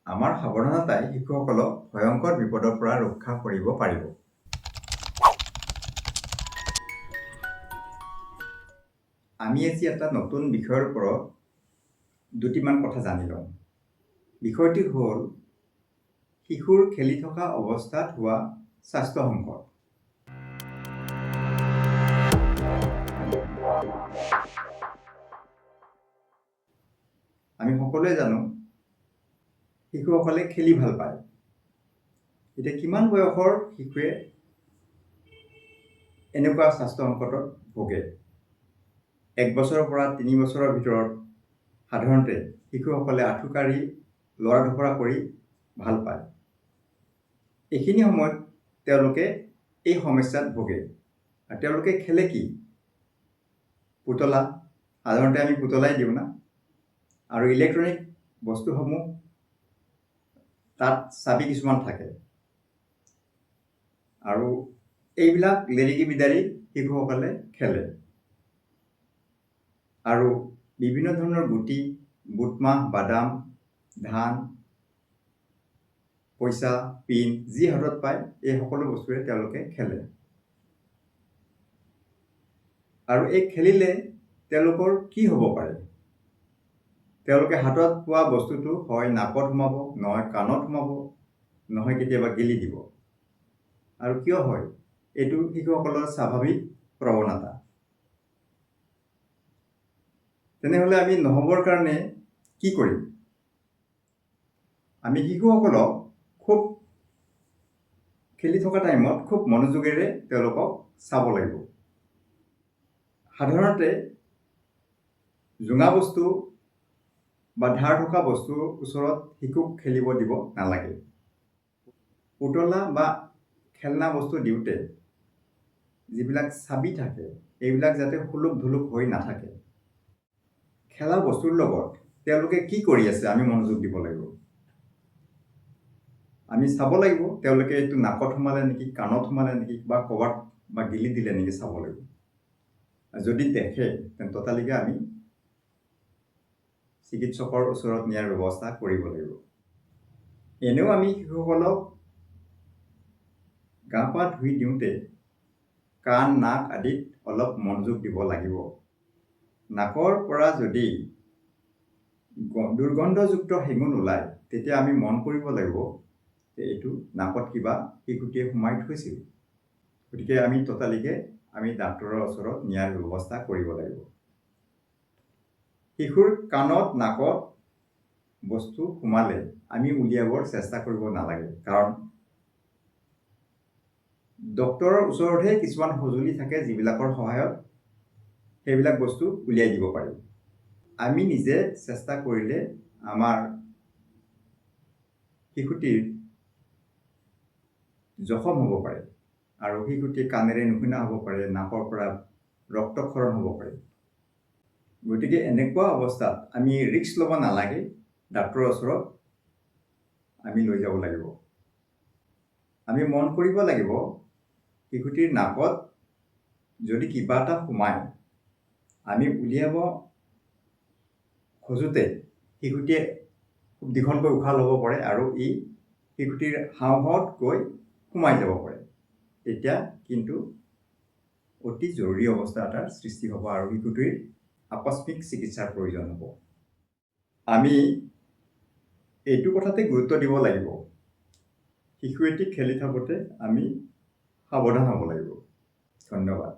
আমাৰ সাৱধানতাই শিশুসকলক ভয়ংকৰ বিপদৰ পৰা ৰক্ষা কৰিব পাৰিব। আমি আজি এটা নতুন বিষয়ৰ ওপৰত দুটিমান কথা জানি লওঁ। বিষয়টি হ'ল শিশুৰ খেলি থকা অৱস্থাত হোৱা স্বাস্থ্য সংকট। আমি সকলোৱে জানো শিশুসকলে খেলি ভাল পায়। এতিয়া কিমান বয়সৰ শিশুৱে এনেকুৱা স্বাস্থ্য সংকটত ভোগে? 1 বছৰৰ পৰা 3 বছৰৰ ভিতৰত সাধাৰণতে শিশুসকলে আঁঠুকাঢ়ি লৰা ঢপৰা কৰি ভাল পায়। এইখিনি সময়ত তেওঁলোকে এই সমস্যাত ভোগে। আৰু তেওঁলোকে খেলে কি? পুতলা। সাধাৰণতে আমি পুতলাই দিওঁ না। আৰু ইলেক্ট্ৰনিক বস্তুসমূহ তাত চাবি কিছুমান থাকে। আৰু এইবিলাক লেৰিকি বিদাৰি শিশুসকলে খেলে। আৰু বিভিন্ন ধৰণৰ গুটি, বুটমাহ, বাদাম, ধান, পইচা, পিন যি হাতত পায় এই সকলো বস্তুৰে তেওঁলোকে খেলে। আৰু এই খেলিলে তেওঁলোকৰ কি হ'ব পাৰে? তেওঁলোকে হাতত পোৱা বস্তুটো হয় নাকত সোমাব, নহয় কাণত সোমাব, নহয় কেতিয়াবা গিলি দিব। আৰু কিয় হয়? এইটো শিশুসকলৰ স্বাভাৱিক প্ৰৱণতা। তেনেহ'লে আমি নহ'বৰ কাৰণে কি কৰিম? আমি শিশুসকলক খুব খেলি থকা টাইমত খুব মনোযোগেৰে তেওঁলোকক চাব লাগিব। সাধাৰণতে জোঙা বস্তু বা ধাৰ থকা বস্তুৰ ওচৰত শিশুক খেলিব দিব নালাগে। পুতলা বা খেলনা বস্তু দিওঁতে যিবিলাক চাবি থাকে এইবিলাক যাতে হুলুক ধুলুক হৈ নাথাকে। খেলা বস্তুৰ লগত তেওঁলোকে কি কৰি আছে আমি মনোযোগ দিব লাগিব। আমি চাব লাগিব তেওঁলোকে এইটো নাকত সোমালে নেকি, কাণত সোমালে নেকি, বা ক'ৰবাত বা গিলি দিলে নেকি চাব লাগিব। যদি দেখে তেন্তে ততালিকে আমি চিকিৎসকৰ ওচৰত নিয়াৰ ব্যৱস্থা কৰিব লাগিব। এনেও আমি শিশুসকলক গা পা ধুই দিওঁতে কাণ, নাক আদিত অলপ মনোযোগ দিব লাগিব। নাকৰ পৰা যদি দুৰ্গন্ধযুক্ত হেঙুন ওলায় তেতিয়া আমি মন কৰিব লাগিব যে এইটো নাকত কিবা শিশুটিয়ে সোমাই থৈছিল। গতিকে আমি ততালিকে ডাক্তৰৰ ওচৰত নিয়াৰ ব্যৱস্থা কৰিব লাগিব। শিশুৰ কাণত, নাকত বস্তু সোমালে আমি উলিয়াবৰ চেষ্টা কৰিব নালাগে। কাৰণ ডক্তৰৰ ওচৰতহে কিছুমান সঁজুলি থাকে যিবিলাকৰ সহায়ত সেইবিলাক বস্তু উলিয়াই দিব পাৰি। আমি নিজে চেষ্টা কৰিলে আমাৰ শিশুটিৰ জখম হ'ব পাৰে আৰু শিশুটি কাণেৰে নুশুনা হ'ব পাৰে, নাকৰ পৰা ৰক্তক্ষৰণ হ'ব পাৰে। গতিকে এনেকুৱা অৱস্থাত আমি ৰিস্ক ল'ব নালাগে, ডাক্তৰৰ ওচৰত আমি লৈ যাব লাগিব। আমি মন কৰিব লাগিব শিশুটিৰ নাকত যদি কিবা এটা সোমায় আমি উলিয়াব খোজোতে শিশুটিয়ে খুব দীঘলকৈ উশাহ ল'ব পাৰে আৰু ই শিশুটিৰ হাওঁফাওত গৈ সোমাই যাব পাৰে। তেতিয়া কিন্তু অতি জৰুৰী অৱস্থা এটাৰ সৃষ্টি হ'ব আৰু শিশুটিৰ আকস্মিক চিকিৎসাৰ প্ৰয়োজন হ'ব। আমি এইটো কথাতে গুৰুত্ব দিব লাগিব শিশু এটি খেলি থাকোঁতে আমি সাৱধান হ'ব লাগিব। ধন্যবাদ।